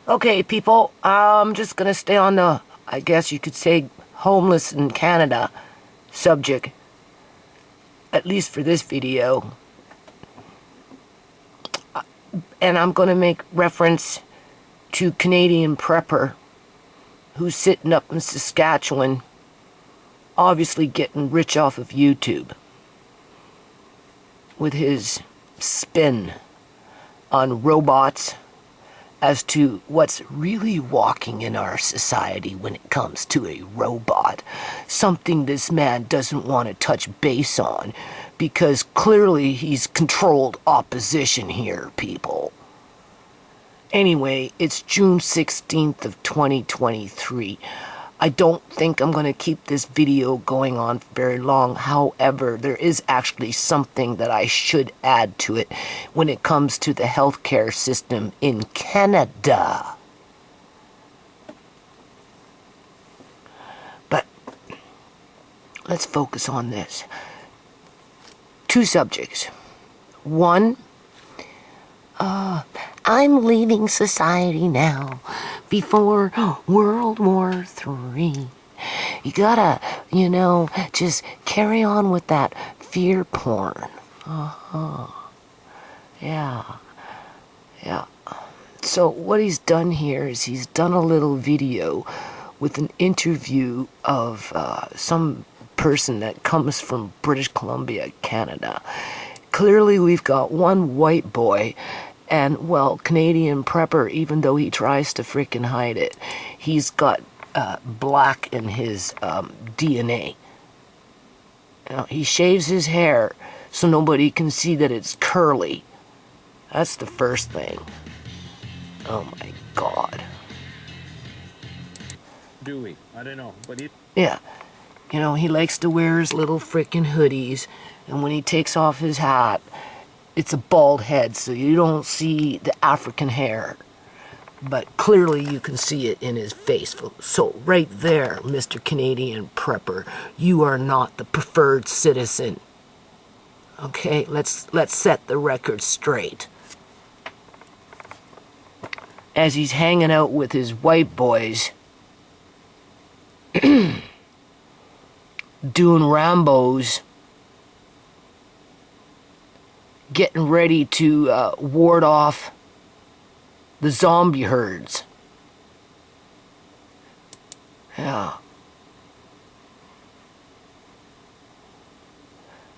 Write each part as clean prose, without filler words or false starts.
Okay, people, I'm just gonna stay on the, I guess you could say, homeless in Canada subject, at least for this video. And I'm gonna make reference to Canadian prepper who's sitting up in Saskatchewan, obviously getting rich off of YouTube with his spin on robots as to what's really walking in our society when it comes to a robot. Something this man doesn't want to touch base on because clearly he's controlled opposition here, people. Anyway, it's June 16th of 2023. I don't think I'm going to keep this video going on very long. However, there is actually something that I should add to it when it comes to the healthcare system in Canada. But let's focus on this. Two subjects. One, I'm leaving society now before World War III. You gotta, just carry on with that fear porn. Yeah. So what he's done here is he's done a little video with an interview of some person that comes from British Columbia, Canada. Clearly we've got one white boy and, well, Canadian prepper, even though he tries to frickin' hide it, he's got black in his DNA. He shaves his hair so nobody can see that it's curly. That's the first thing. Oh my God. Dewey, I don't know, but he... Yeah. He likes to wear his little frickin' hoodies, and when he takes off his hat, it's a bald head, so you don't see the African hair. But clearly you can see it in his face. So right there, Mr. Canadian prepper, you are not the preferred citizen. Okay, let's set the record straight. As he's hanging out with his white boys, doing Rambos, getting ready to ward off the zombie herds. Yeah.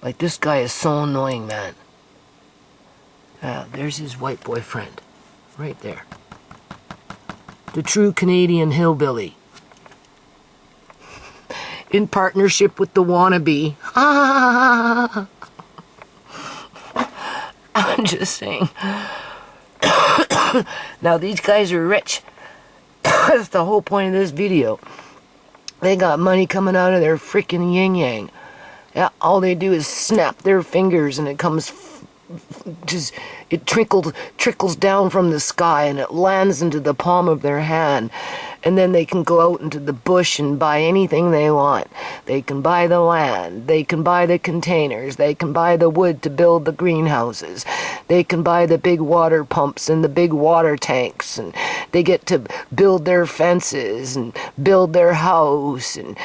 Like, this guy is so annoying, man. Yeah, there's his white boyfriend. Right there. The true Canadian hillbilly. In partnership with the wannabe. I'm just saying. Now, these guys are rich. That's the whole point of this video. They got money coming out of their freaking yin-yang. Yeah, all they do is snap their fingers and it comes... it trickles down from the sky and it lands into the palm of their hand. And then they can go out into the bush and buy anything they want. They can buy the land. They can buy the containers. They can buy the wood to build the greenhouses. They can buy the big water pumps and the big water tanks. And they get to build their fences and build their house and,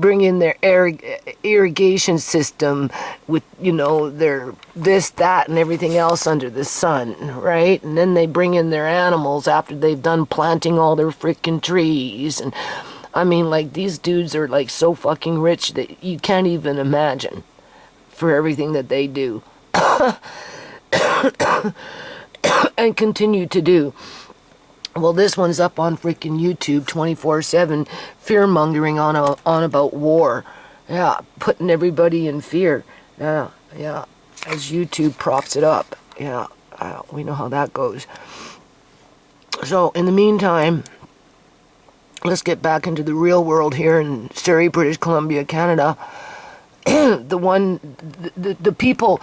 bring in their irrigation system with, their this, that, and everything else under the sun, right? And then they bring in their animals after they've done planting all their freaking trees. And I mean, like, these dudes are like so fucking rich that you can't even imagine for everything that they do and continue to do. Well, this one's up on freaking YouTube 24/7, fear-mongering on about war. Yeah, putting everybody in fear. Yeah, as YouTube props it up. Yeah, we know how that goes. So, in the meantime, let's get back into the real world here in Surrey, British Columbia, Canada. the people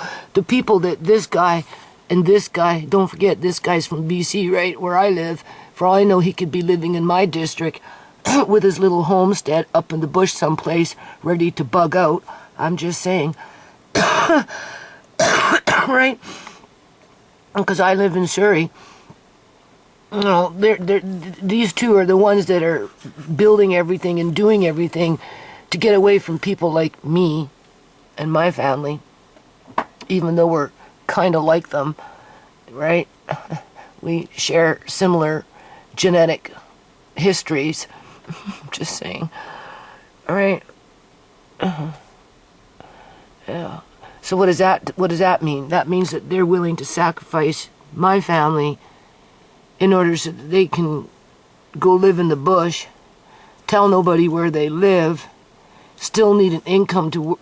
that this guy and this guy, don't forget, this guy's from BC, right, where I live. For all I know, he could be living in my district with his little homestead up in the bush someplace, ready to bug out. I'm just saying. Right? Because I live in Surrey. You know, these two are the ones that are building everything and doing everything to get away from people like me and my family, even though we're kind of like them, right? We share similar genetic histories. Just saying. All right. Yeah. So what does that mean? That means that they're willing to sacrifice my family in order so that they can go live in the bush, tell nobody where they live, still need an income to,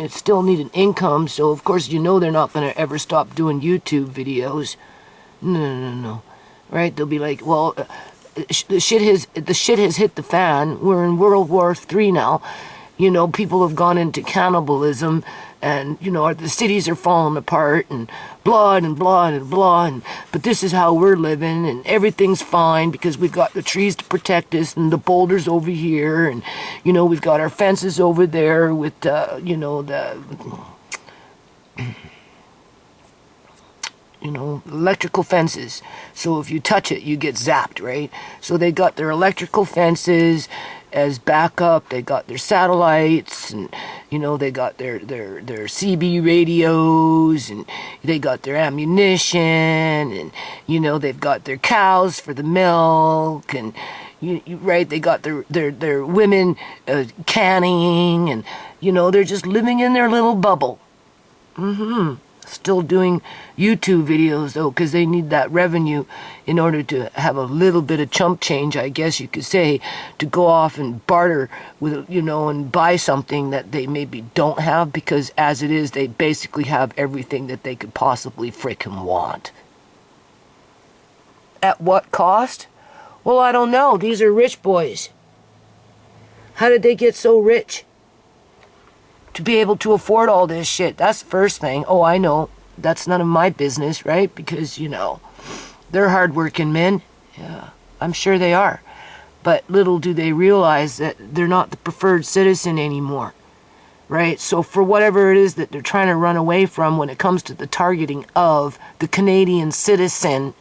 still need an income. So of course, they're not going to ever stop doing YouTube videos. No. Right? They'll be like, well, the shit has hit the fan. We're in World War III now. People have gone into cannibalism, and the cities are falling apart, and blah and blah and blah. But this is how we're living, and everything's fine because we've got the trees to protect us, and the boulders over here, and we've got our fences over there with the electrical fences. So if you touch it, you get zapped, right? So they got their electrical fences as backup. They got their satellites, and they got their CB radios, and they got their ammunition, and they've got their cows for the milk, and right, they got their women canning, and they're just living in their little bubble. Still doing YouTube videos though, because they need that revenue in order to have a little bit of chump change, I guess you could say, to go off and barter with, and buy something that they maybe don't have, because as it is, they basically have everything that they could possibly frickin' want. At what cost? Well, I don't know. These are rich boys. How did they get so rich? To be able to afford all this shit. That's the first thing. Oh, I know. That's none of my business, right? Because, they're hardworking men. Yeah, I'm sure they are. But little do they realize that they're not the preferred citizen anymore, right? So for whatever it is that they're trying to run away from when it comes to the targeting of the Canadian citizen,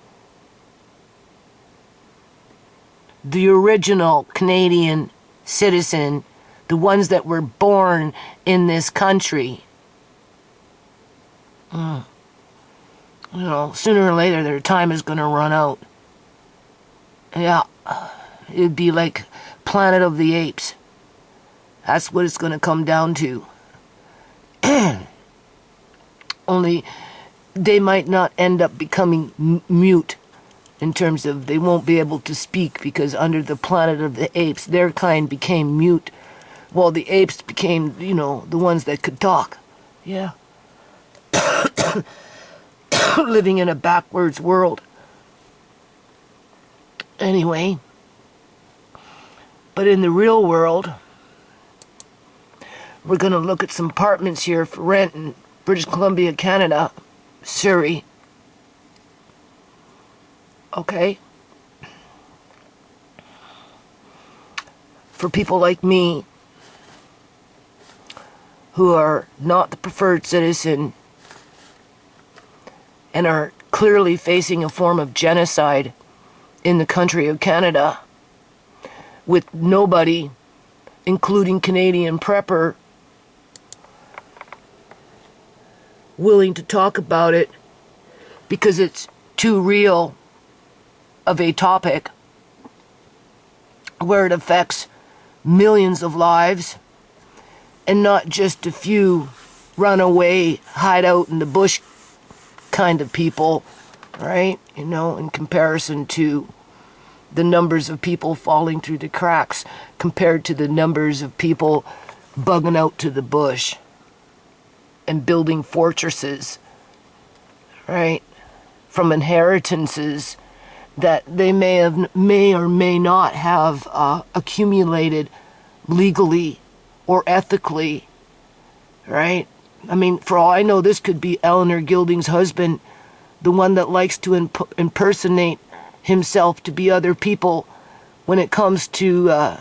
the original Canadian citizen, the ones that were born in this country, sooner or later their time is going to run out. Yeah, it'd be like Planet of the Apes. That's what it's going to come down to. Only they might not end up becoming mute, in terms of they won't be able to speak, because under the Planet of the Apes, their kind became mute. Well, the apes became, the ones that could talk. Yeah. Living in a backwards world. Anyway. But in the real world, we're going to look at some apartments here for rent in British Columbia, Canada, Surrey. Okay? For people like me, who are not the preferred citizen and are clearly facing a form of genocide in the country of Canada, with nobody, including Canadian Prepper, willing to talk about it because it's too real of a topic where it affects millions of lives, and not just a few runaway, hide out in the bush kind of people, right? In comparison to the numbers of people falling through the cracks compared to the numbers of people bugging out to the bush and building fortresses, right? From inheritances that they may or may not have accumulated legally or ethically, right? I mean, for all I know, this could be Eleanor Gilding's husband, the one that likes to impersonate himself to be other people when it comes to,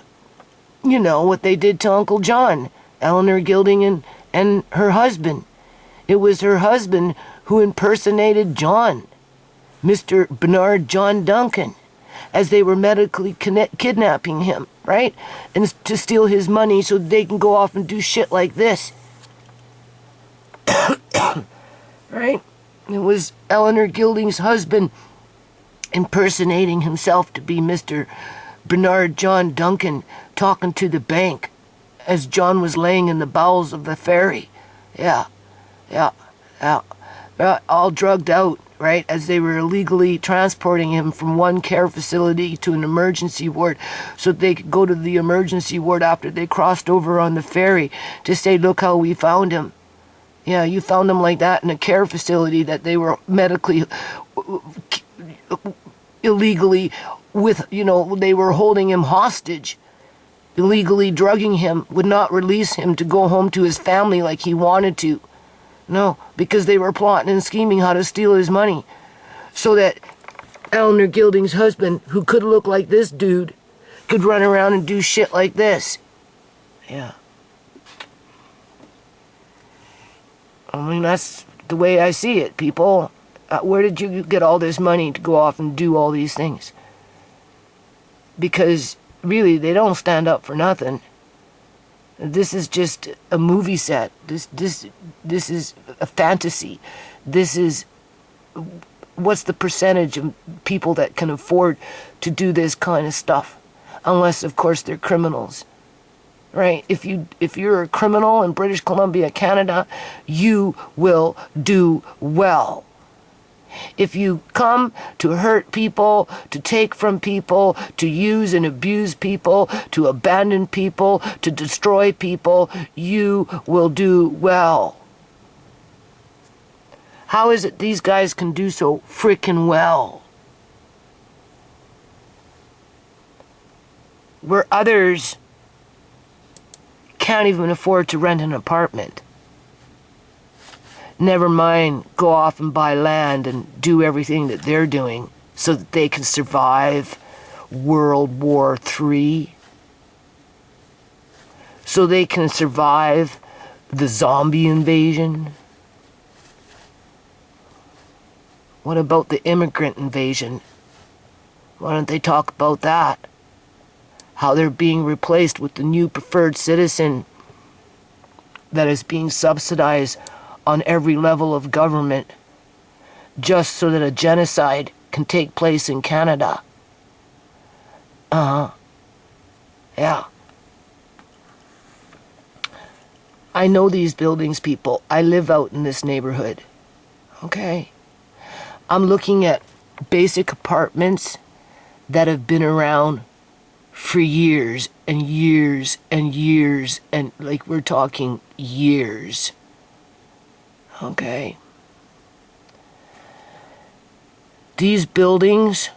what they did to Uncle John, Eleanor Gilding and her husband. It was her husband who impersonated John, Mr. Bernard John Duncan. as they were medically kidnapping him, right? And to steal his money so they can go off and do shit like this. Right? It was Eleanor Gilding's husband impersonating himself to be Mr. Bernard John Duncan talking to the bank as John was laying in the bowels of the ferry. Yeah. All drugged out, right, as they were illegally transporting him from one care facility to an emergency ward so they could go to the emergency ward after they crossed over on the ferry to say, look how we found him. Yeah, you found him like that in a care facility that they were medically, illegally they were holding him hostage, illegally drugging him, would not release him to go home to his family like he wanted to. No, because they were plotting and scheming how to steal his money so that Eleanor Gilding's husband, who could look like this dude, could run around and do shit like this. Yeah. I mean, that's the way I see it, people. Where did you get all this money to go off and do all these things? Because, really, they don't stand up for nothing. This is just a movie set. This is a fantasy. This is... What's the percentage of people that can afford to do this kind of stuff? Unless, of course, they're criminals. Right? If you're a criminal in British Columbia, Canada, you will do well. If you come to hurt people, to take from people, to use and abuse people, to abandon people, to destroy people, you will do well. How is it these guys can do so frickin' well? Where others can't even afford to rent an apartment. Never mind go off and buy land and do everything that they're doing so that they can survive World War III. So they can survive the zombie invasion. What about the immigrant invasion? Why don't they talk about that? How they're being replaced with the new preferred citizen that is being subsidized on every level of government just so that a genocide can take place in Canada. Yeah. I know these buildings, people. I live out in this neighborhood. Okay. I'm looking at basic apartments that have been around for years and years and years, and like we're talking years. Okay. These buildings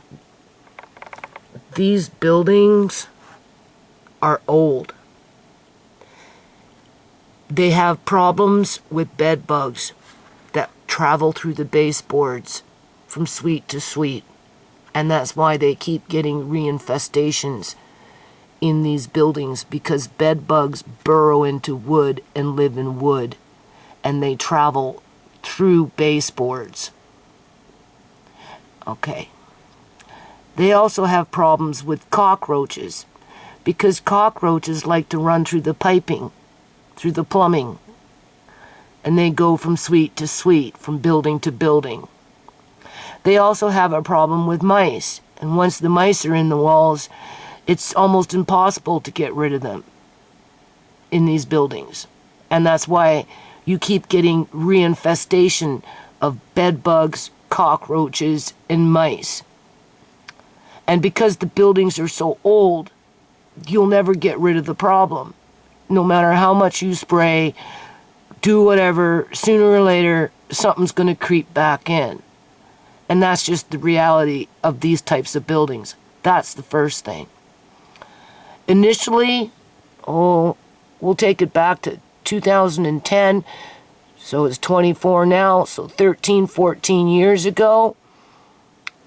are old. They have problems with bed bugs that travel through the baseboards from suite to suite. And that's why they keep getting reinfestations in these buildings, because bed bugs burrow into wood and live in wood, and they travel through baseboards. Okay. They also have problems with cockroaches, because cockroaches like to run through the piping, through the plumbing, and they go from suite to suite, from building to building. They also have a problem with mice, and once the mice are in the walls, it's almost impossible to get rid of them in these buildings. And that's why you keep getting reinfestation of bed bugs, cockroaches, and mice. And because the buildings are so old, you'll never get rid of the problem. No matter how much you spray, do whatever, sooner or later, something's going to creep back in. And that's just the reality of these types of buildings. That's the first thing. Initially, we'll take it back to 2010. So it's 24 now, so 13, 14 years ago.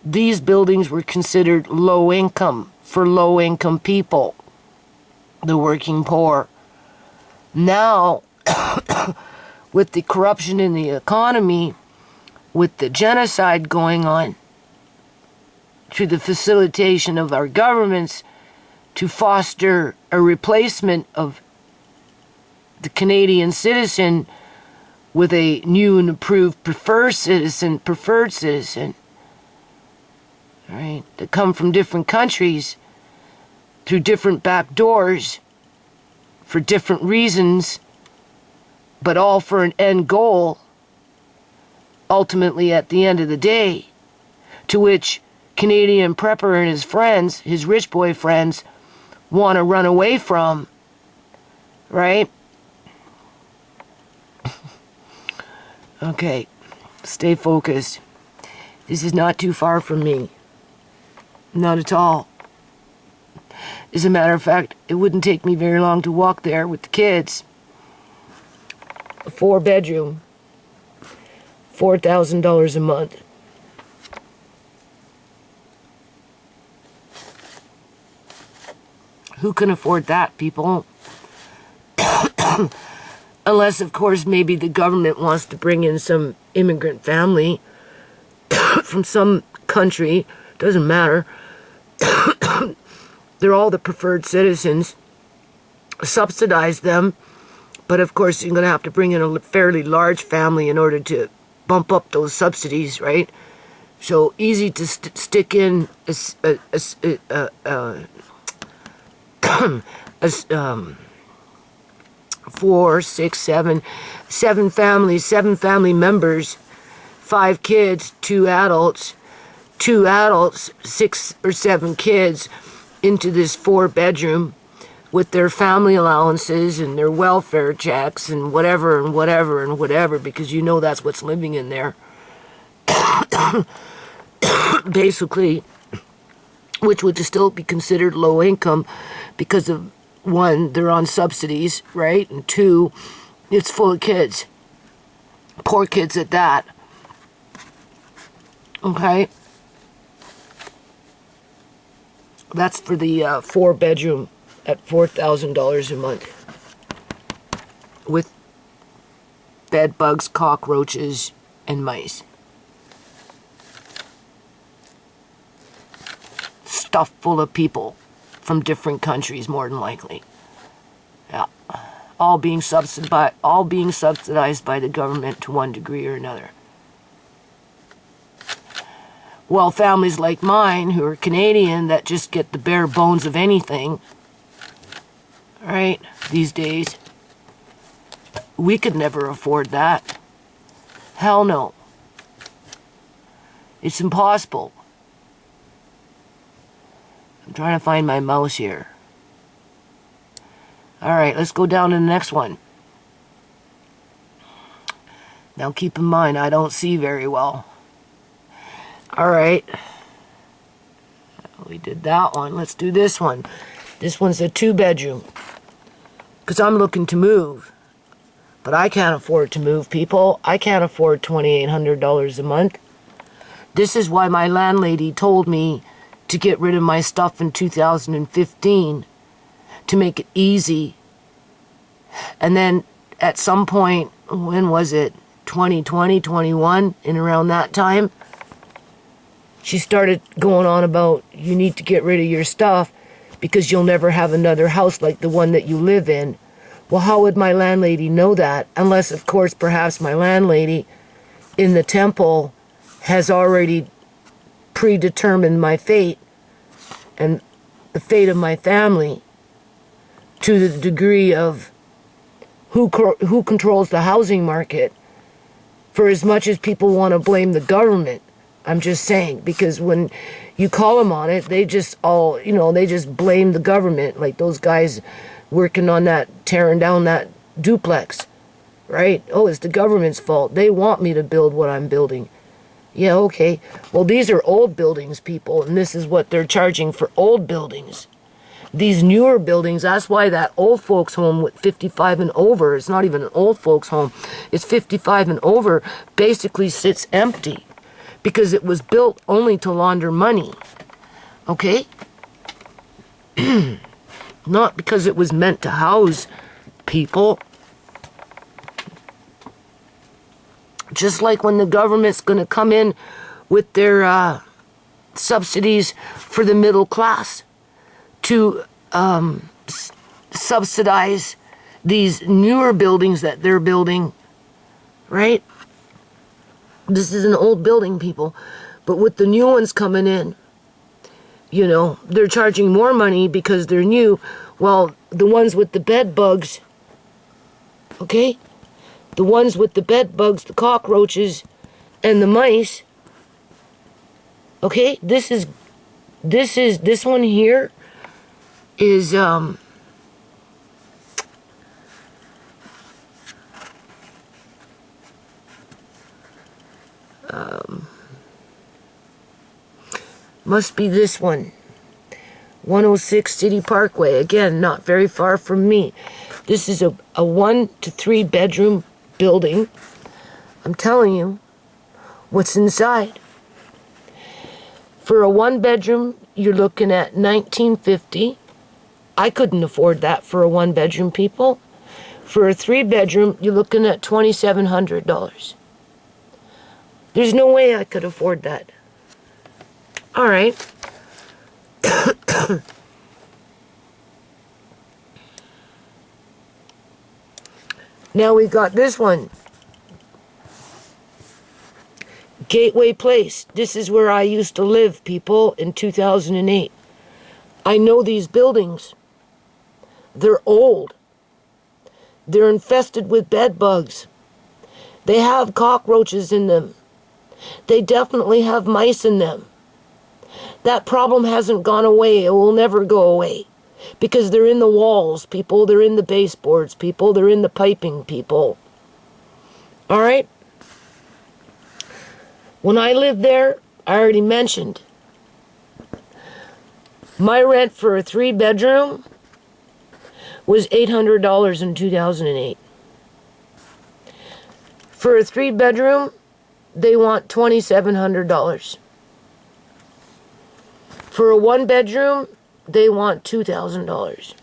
These buildings were considered low income for low income people, the working poor. Now, with the corruption in the economy, with the genocide going on, through the facilitation of our governments to foster a replacement of the Canadian citizen with a new and improved preferred citizen, right, that come from different countries through different back doors for different reasons, but all for an end goal, ultimately at the end of the day, to which Canadian Prepper and his friends, his rich boy friends, want to run away from, right? Okay, stay focused. This is not too far from me. Not at all. As a matter of fact, it wouldn't take me very long to walk there with the kids. A 4-bedroom, $4,000 a month. Who can afford that, people? Unless, of course, maybe the government wants to bring in some immigrant family from some country. Doesn't matter. They're all the preferred citizens. Subsidize them. But, of course, you're going to have to bring in a fairly large family in order to bump up those subsidies, right? So, easy to stick in seven family members, 5 kids, 2 adults, 6 or 7 kids into this 4-bedroom with their family allowances and their welfare checks and whatever, because you know that's what's living in there. Basically, which would still be considered low income because of, 1, they're on subsidies, right? And 2, it's full of kids. Poor kids at that. Okay? That's for the 4-bedroom at $4,000 a month. With bed bugs, cockroaches, and mice. Stuffed full of people from different countries, more than likely. Yeah. All being subsidized by the government to one degree or another. Well, families like mine who are Canadian that just get the bare bones of anything, right, these days, we could never afford that. Hell no. It's impossible. I'm trying to find my mouse here. Alright, let's go down to the next one. Now keep in mind, I don't see very well. Alright. We did that one. Let's do this one. This one's a 2-bedroom. Because I'm looking to move. But I can't afford to move, people. I can't afford $2,800 a month. This is why my landlady told me to get rid of my stuff in 2015 to make it easy. And then at some point, when was it? 2020, 21, in around that time, she started going on about you need to get rid of your stuff because you'll never have another house like the one that you live in. Well, how would my landlady know that? Unless, of course, perhaps my landlady in the temple has already predetermined my fate and the fate of my family to the degree of who controls the housing market. For as much as people want to blame the government, I'm just saying, because when you call them on it, they just all, they just blame the government, like those guys working on that, tearing down that duplex, right? Oh, it's the government's fault. They want me to build what I'm building. Yeah, okay. Well, these are old buildings, people, and this is what they're charging for old buildings. These newer buildings, that's why that old folks home with 55 and over, it's not even an old folks home, it's 55 and over, basically sits empty because it was built only to launder money. Okay? Not because it was meant to house people. Just like when the government's going to come in with their subsidies for the middle class to subsidize these newer buildings that they're building, right? This is an old building, people. But with the new ones coming in, you know, they're charging more money because they're new. Well, the ones with the bed bugs, okay? The ones with the bed bugs, the cockroaches, and the mice, okay? This one here is, must be this one. 106 City Parkway. Again, not very far from me. This is a 1 to 3 bedroom building. I'm telling you what's inside. For a 1 bedroom, you're looking at $19.50. I couldn't afford that for a 1 bedroom, people. For a 3 bedroom, you're looking at $2,700. There's no way I could afford that. All right. Now we got this one. Gateway Place. This is where I used to live, people, in 2008. I know these buildings. They're old. They're infested with bed bugs. They have cockroaches in them. They definitely have mice in them. That problem hasn't gone away. It will never go away. Because they're in the walls, people. They're in the baseboards, people. They're in the piping, people. All right? When I lived there, I already mentioned, my rent for a 3 bedroom was $800 in 2008. For a 3 bedroom, they want $2,700. For a 1 bedroom, they want $2,000.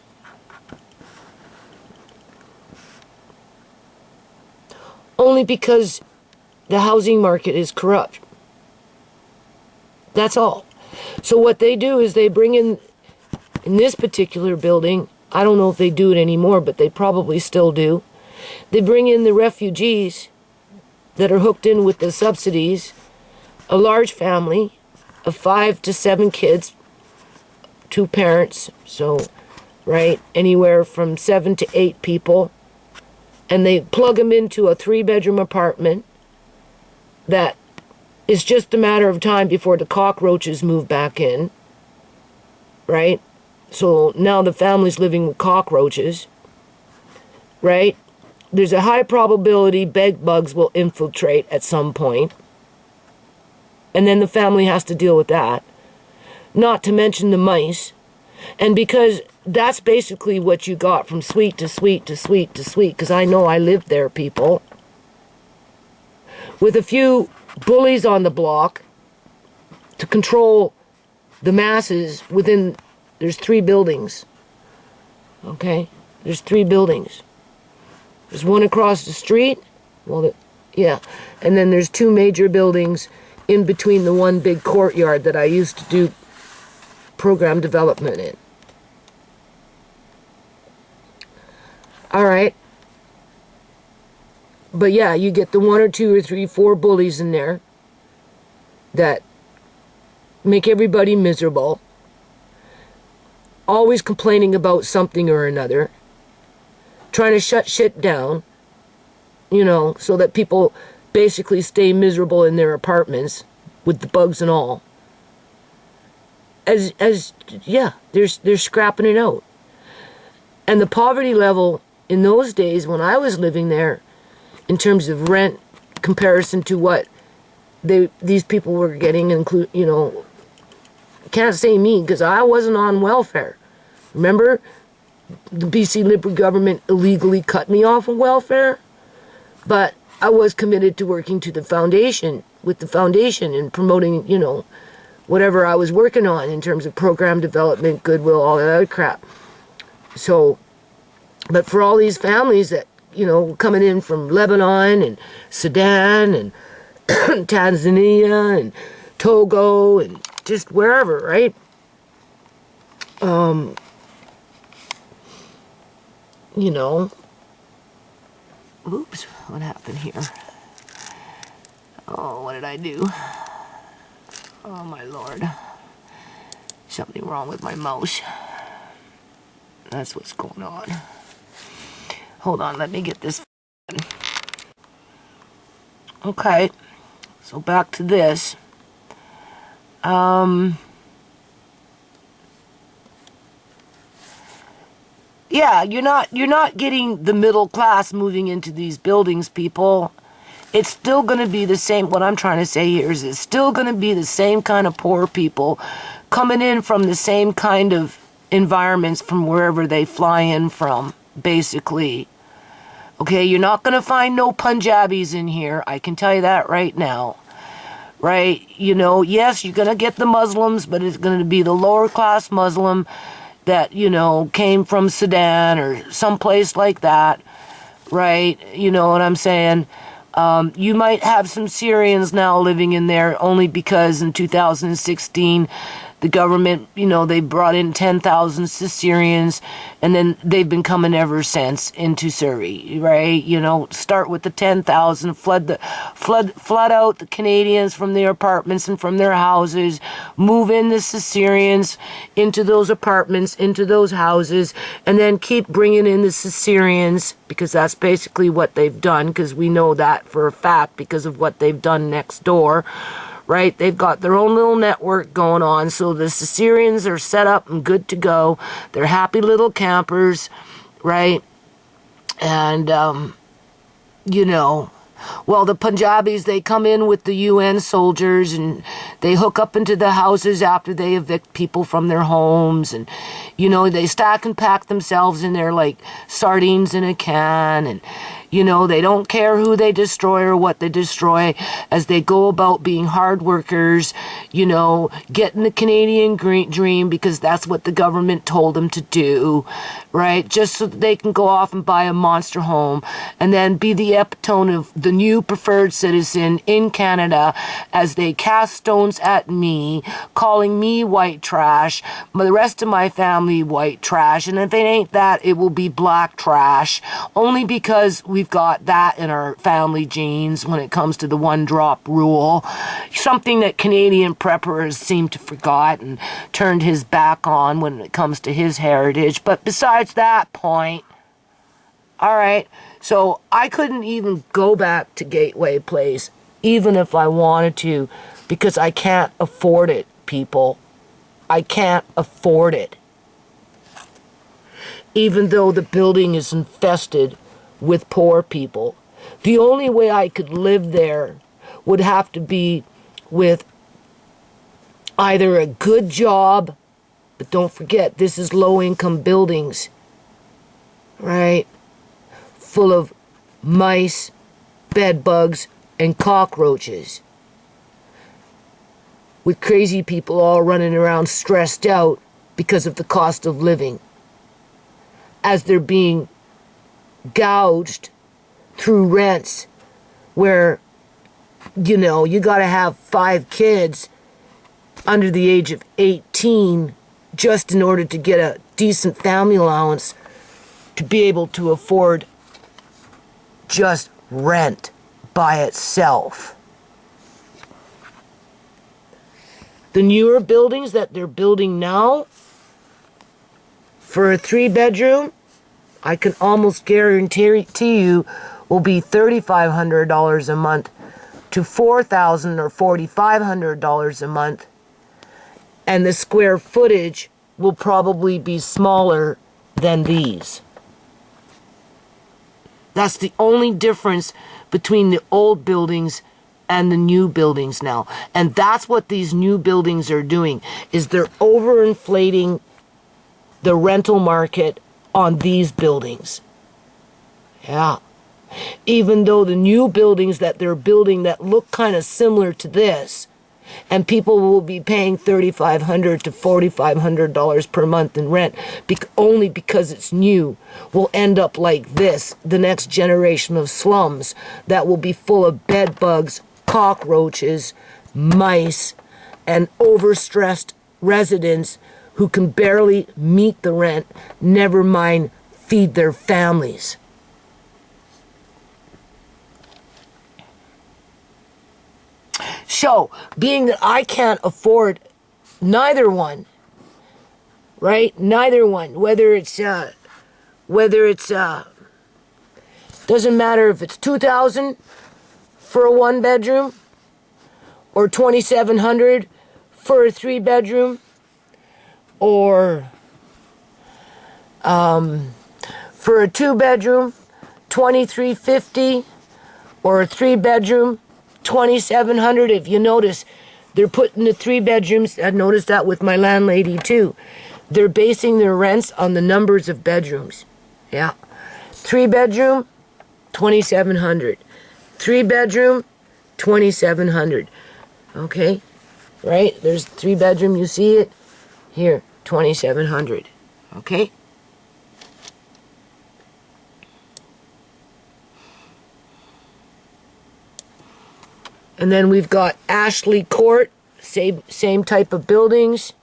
Only because the housing market is corrupt. That's all. So what they do is they bring in this particular building, I don't know if they do it anymore, but they probably still do. They bring in the refugees that are hooked in with the subsidies, a large family of 5 to 7 kids, 2 parents, so, right, anywhere from 7 to 8 people, and they plug them into a 3-bedroom apartment that is just a matter of time before the cockroaches move back in, right? So now the family's living with cockroaches, right? There's a high probability bed bugs will infiltrate at some point. And then the family has to deal with that. Not to mention the mice. And because that's basically what you got from suite to suite to suite to suite, because I know I lived there, people. With a few bullies on the block to control the masses within, there's 3 buildings. Okay? There's 3 buildings. There's one across the street. Well, yeah. And then there's 2 major buildings in between the one big courtyard that I used to do program development in. All right. But yeah, you get the 1 or 2 or 3, 4 bullies in there that make everybody miserable, always complaining about something or another, trying to shut shit down, you know, so that people basically stay miserable in their apartments with the bugs and all. Yeah, they're scrapping it out. And the poverty level in those days when I was living there, in terms of rent comparison to what these people were getting, you know, can't say me because I wasn't on welfare. Remember, the BC Liberal government illegally cut me off of welfare, but I was committed to working to the foundation, with the foundation and promoting, you know, whatever I was working on in terms of program development, goodwill, all that other crap. So, but for all these families that, you know, coming in from Lebanon and Sudan and Tanzania and Togo and just wherever, right? You know, oops, what happened here? Oh, what did I do? Oh my Lord. Something wrong with my mouse. That's what's going on. Hold on, let me get this. Okay, so back to this. Yeah, you're not getting the middle class moving into these buildings, people. It's still going to be the same. What I'm trying to say here is it's still going to be the same kind of poor people coming in from the same kind of environments from wherever they fly in from, basically. Okay, you're not going to find no Punjabis in here. I can tell you that right now. Right? You know, yes, you're going to get the Muslims, but it's going to be the lower class Muslim that, you know, came from Sudan or someplace like that. Right? You know what I'm saying? You might have some Syrians now living in there only because in 2016 the government, you know, they brought in 10,000 Syrians, and then they've been coming ever since into Surrey, right? You know, start with the 10,000, flood out the Canadians from their apartments and from their houses, move in the Syrians into those apartments, into those houses, and then keep bringing in the Syrians, because that's basically what they've done, because we know that for a fact because of what they've done next door. Right? They've got their own little network going on. So the Syrians are set up and good to go. They're happy little campers, right? And, you know, well, the Punjabis, they come in with the UN soldiers and they hook up into the houses after they evict people from their homes. And, you know, they stack and pack themselves in there like sardines in a can. And, you know, they don't care who they destroy or what they destroy as they go about being hard workers, you know, getting the Canadian dream because that's what the government told them to do, right? Just so that they can go off and buy a monster home and then be the epitome of the new preferred citizen in Canada as they cast stones at me, calling me white trash, the rest of my family white trash, and if it ain't that, it will be black trash, only because we've got that in our family genes when it comes to the one-drop rule, something that Canadian preppers seem to forgot and turned his back on when it comes to his heritage. But besides that point, all right, so I couldn't even go back to Gateway Place, even if I wanted to, because I can't afford it, people. I can't afford it. Even though the building is infested with poor people. The only way I could live there would have to be with either a good job, but don't forget, this is low-income buildings, right? Full of mice, bed bugs, and cockroaches. With crazy people all running around stressed out because of the cost of living. As they're being gouged through rents where, you know, you got to have 5 kids under the age of 18 just in order to get a decent family allowance to be able to afford just rent by itself. The newer buildings that they're building now for a 3-bedroom, I can almost guarantee you will be $3,500 a month to $4,000 or $4,500 a month. And the square footage will probably be smaller than these. That's the only difference between the old buildings and the new buildings now. And that's what these new buildings are doing, is they're overinflating the rental market on these buildings. Yeah. Even though the new buildings that they're building that look kind of similar to this, and people will be paying $3,500 to $4,500 per month in rent only because it's new, will end up like this, the next generation of slums that will be full of bed bugs, cockroaches, mice, and overstressed residents who can barely meet the rent, never mind feed their families. So, being that I can't afford neither one, right? Neither one. Whether it's doesn't matter if it's $2,000 for a 1-bedroom or $2,700 for a 3-bedroom, or for a 2-bedroom, $2,350, or a 3-bedroom, $2,700. If you notice, they're putting the 3-bedrooms. I noticed that with my landlady too. They're basing their rents on the numbers of bedrooms. Yeah. 3-bedroom, $2,700. 3-bedroom, $2,700. Okay? Right? There's 3-bedroom, you see it? Here, $2,700. Okay? And then we've got Ashley Court, same type of buildings.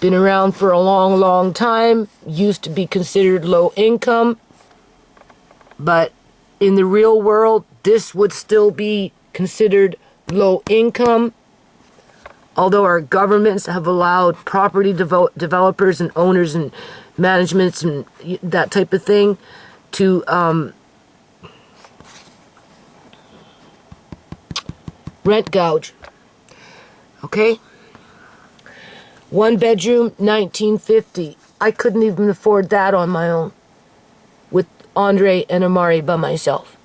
Been around for a long, long time. Used to be considered low income. But in the real world, this would still be considered low income. Although our governments have allowed property developers and owners and managements and that type of thing to rent gouge. Okay? 1-bedroom, $1,950. I couldn't even afford that on my own with Andre and Amari by myself.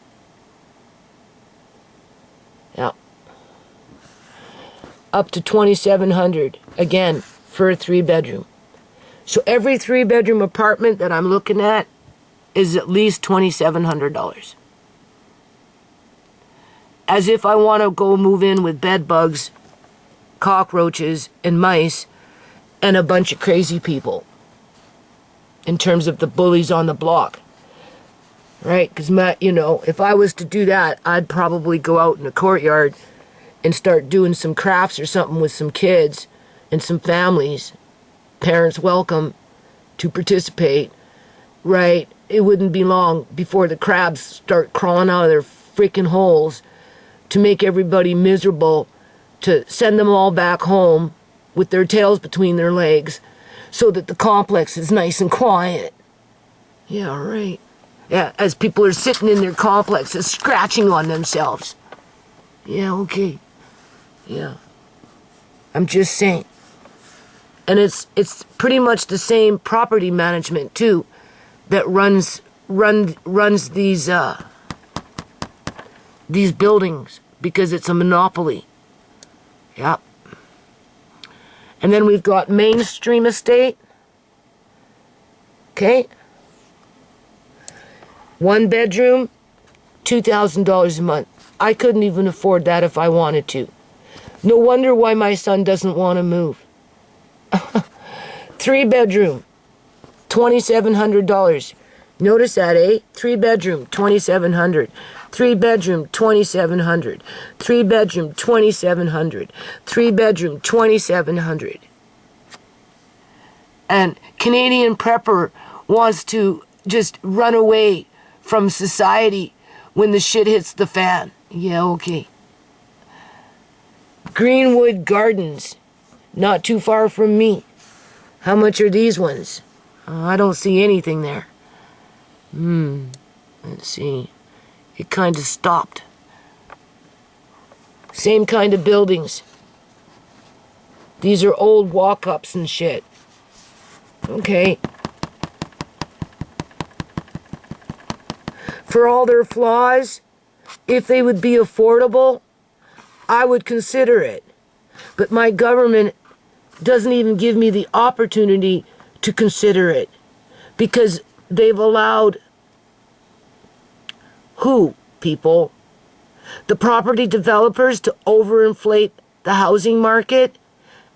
Yeah. Up to $2,700 again for a 3-bedroom. So every 3-bedroom apartment that I'm looking at is at least $2,700. As if I want to go move in with bed bugs, cockroaches, and mice, and a bunch of crazy people. In terms of the bullies on the block. Right? Because, if I was to do that, I'd probably go out in the courtyard and start doing some crafts or something with some kids and some families. Parents welcome to participate. Right? It wouldn't be long before the crabs start crawling out of their freaking holes to make everybody miserable, to send them all back home with their tails between their legs so that the complex is nice and quiet. Yeah, right. Yeah, as people are sitting in their complexes scratching on themselves. Yeah, okay. Yeah. I'm just saying. And it's pretty much the same property management too that runs these buildings, because it's a monopoly. Yep. And then we've got Mainstream Estate. Okay. 1-bedroom, $2,000 a month. I couldn't even afford that if I wanted to. No wonder why my son doesn't want to move. 3-bedroom, $2,700. Notice that, eh? 3-bedroom, $2,700. 3-bedroom, $2,700. 3-bedroom, $2,700. 3-bedroom, $2,700. And Canadian Prepper wants to just run away from society when the shit hits the fan. Yeah, okay. Greenwood Gardens, not too far from me. How much are these ones? I don't see anything there. Let's see. It kind of stopped. Same kind of buildings. These are old walk-ups and shit. Okay. For all their flaws, if they would be affordable, I would consider it. But my government doesn't even give me the opportunity to consider it, because they've allowed who, people? The property developers to overinflate the housing market?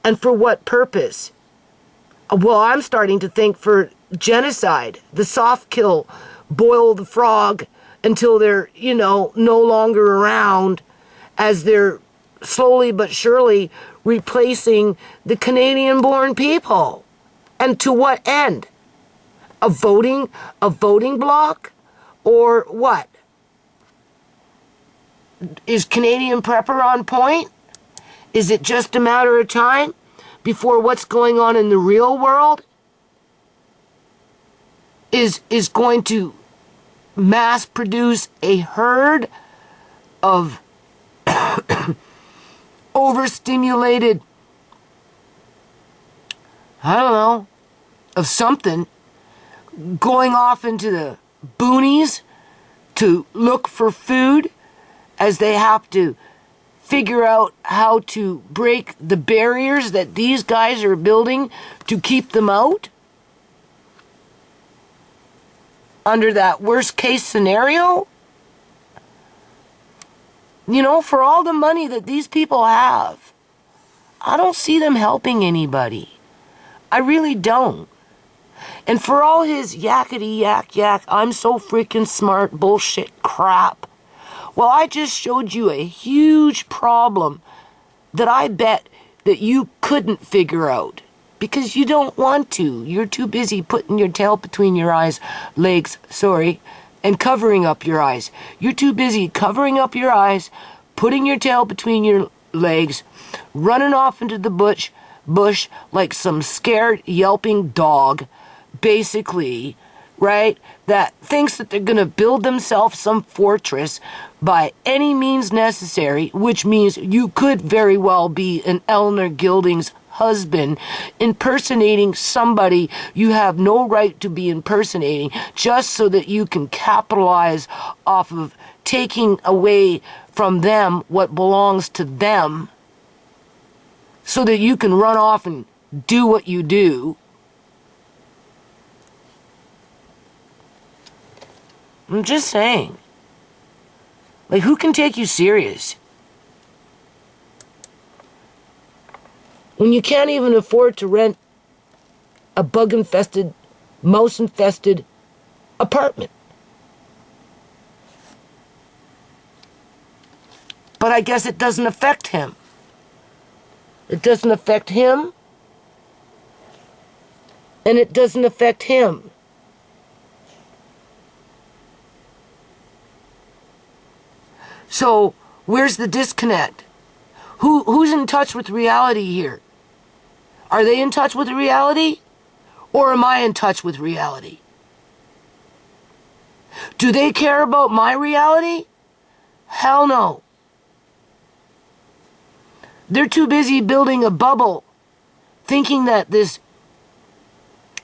And for what purpose? Well, I'm starting to think for genocide. The soft kill, boil the frog until they're, no longer around as they're slowly but surely replacing the Canadian-born people. And to what end? A voting bloc? Or what? Is Canadian Prepper on point? Is it just a matter of time before what's going on in the real world is going to mass produce a herd of overstimulated, I don't know, of something, going off into the boonies to look for food as they have to figure out how to break the barriers that these guys are building to keep them out? Under that worst case scenario? You know, for all the money that these people have, I don't see them helping anybody. I really don't. And for all his yakety yak, I'm so freaking smart bullshit crap, well, I just showed you a huge problem that I bet that you couldn't figure out because you don't want to. You're too busy putting your tail between your legs, and covering up your eyes. You're too busy covering up your eyes, putting your tail between your legs, running off into the bush like some scared, yelping dog, basically, right? That thinks that they're going to build themselves some fortress by any means necessary, which means you could very well be an Eleanor Gilding's husband impersonating somebody you have no right to be impersonating just so that you can capitalize off of taking away from them what belongs to them so that you can run off and do what you do. I'm just saying. Like, who can take you serious? When you can't even afford to rent a bug-infested, mouse-infested apartment. But I guess it doesn't affect him. It doesn't affect him. And it doesn't affect him. So, where's the disconnect? Who's in touch with reality here? Are they in touch with reality? Or am I in touch with reality? Do they care about my reality? Hell no. They're too busy building a bubble, thinking that this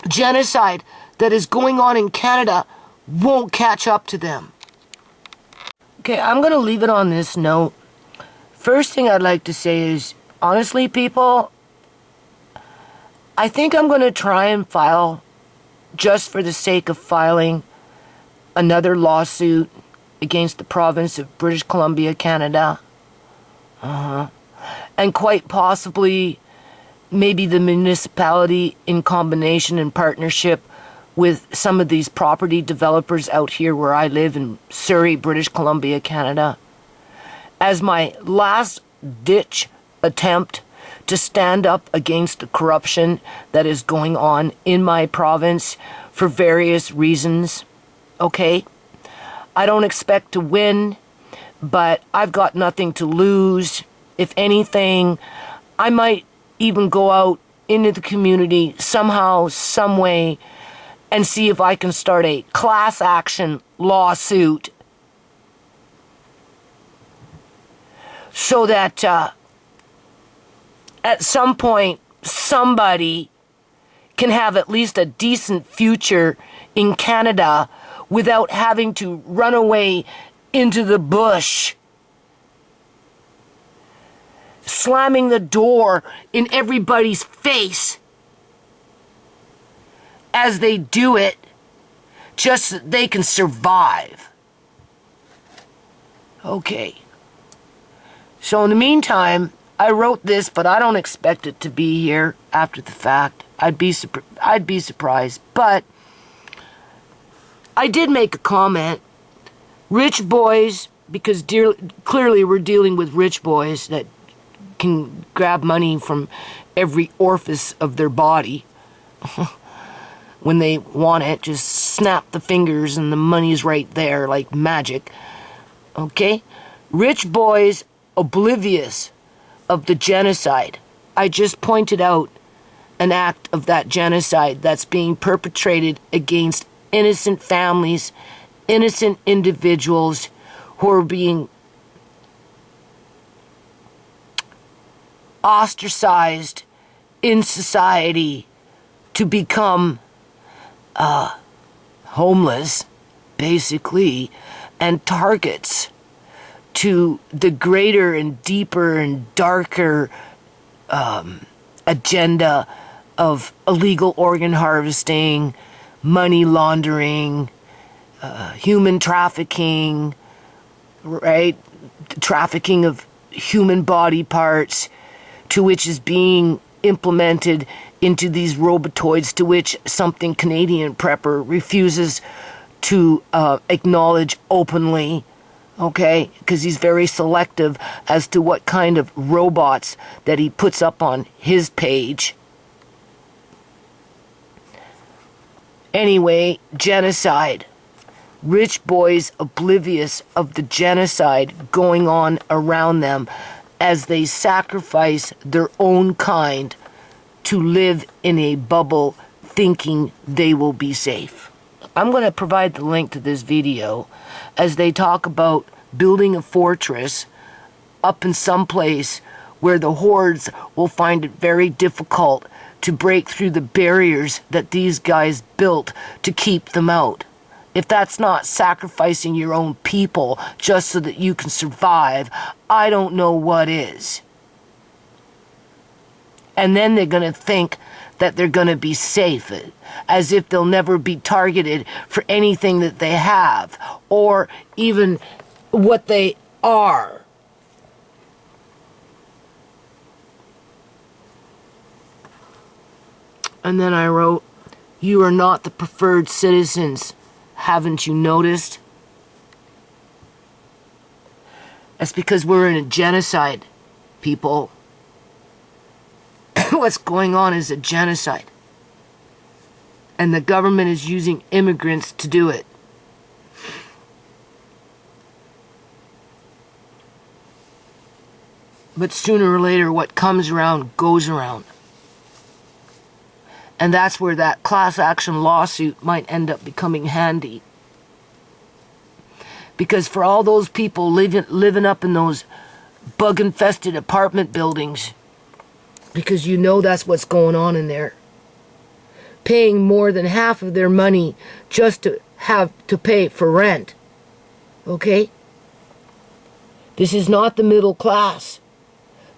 genocide that is going on in Canada won't catch up to them. Okay, I'm going to leave it on this note. First thing I'd like to say is, honestly, people, I think I'm going to try and file, just for the sake of filing, another lawsuit against the province of British Columbia, Canada. And quite possibly, maybe the municipality in combination and partnership with some of these property developers out here where I live in Surrey, British Columbia, Canada, as my last ditch attempt to stand up against the corruption that is going on in my province for various reasons, okay? I don't expect to win, but I've got nothing to lose. If anything, I might even go out into the community somehow, some way, and see if I can start a class action lawsuit so that at some point somebody can have at least a decent future in Canada without having to run away into the bush, slamming the door in everybody's face as they do it, just so they can survive. Okay. So in the meantime, I wrote this, but I don't expect it to be here after the fact. I'd be surprised. But I did make a comment. Rich boys, because clearly we're dealing with rich boys that can grab money from every orifice of their body. When they want it, just snap the fingers and the money's right there like magic. Okay? Rich boys oblivious of the genocide. I just pointed out an act of that genocide that's being perpetrated against innocent families, innocent individuals who are being ostracized in society to become homeless, basically, and targets to the greater and deeper and darker agenda of illegal organ harvesting, money laundering, human trafficking, right? Trafficking of human body parts, to which is being implemented into these robotoids, to which something Canadian Prepper refuses to acknowledge openly, okay? Because he's very selective as to what kind of robots that he puts up on his page. Anyway, genocide. Rich boys oblivious of the genocide going on around them as they sacrifice their own kind to live in a bubble thinking they will be safe. I'm going to provide the link to this video as they talk about building a fortress up in some place where the hordes will find it very difficult to break through the barriers that these guys built to keep them out. If that's not sacrificing your own people just so that you can survive, I don't know what is. And then they're going to think that they're going to be safe, as if they'll never be targeted for anything that they have, or even what they are. And then I wrote, "You are not the preferred citizens. Haven't you noticed?" That's because we're in a genocide, people. What's going on is a genocide. And the government is using immigrants to do it. But sooner or later, what comes around goes around. And that's where that class action lawsuit might end up becoming handy. Because for all those people living up in those bug-infested apartment buildings, because you know that's what's going on in there, paying more than half of their money just to have to pay for rent, okay? This is not the middle class,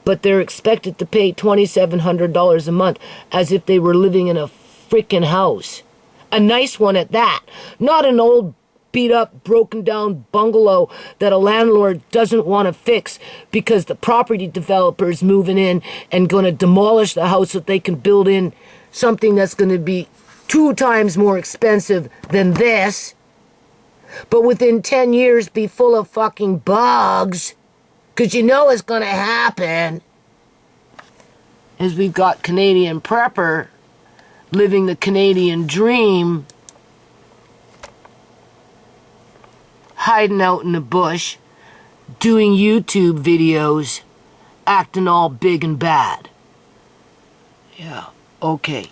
but they're expected to pay $2,700 a month as if they were living in a freaking house. A nice one at that, not an old beat up, broken down bungalow that a landlord doesn't want to fix because the property developer is moving in and going to demolish the house so they can build in something that's going to be 2 times more expensive than this, but within 10 years be full of fucking bugs, because you know it's going to happen. As we've got Canadian Prepper living the Canadian dream, hiding out in the bush, doing YouTube videos, acting all big and bad. Yeah, okay.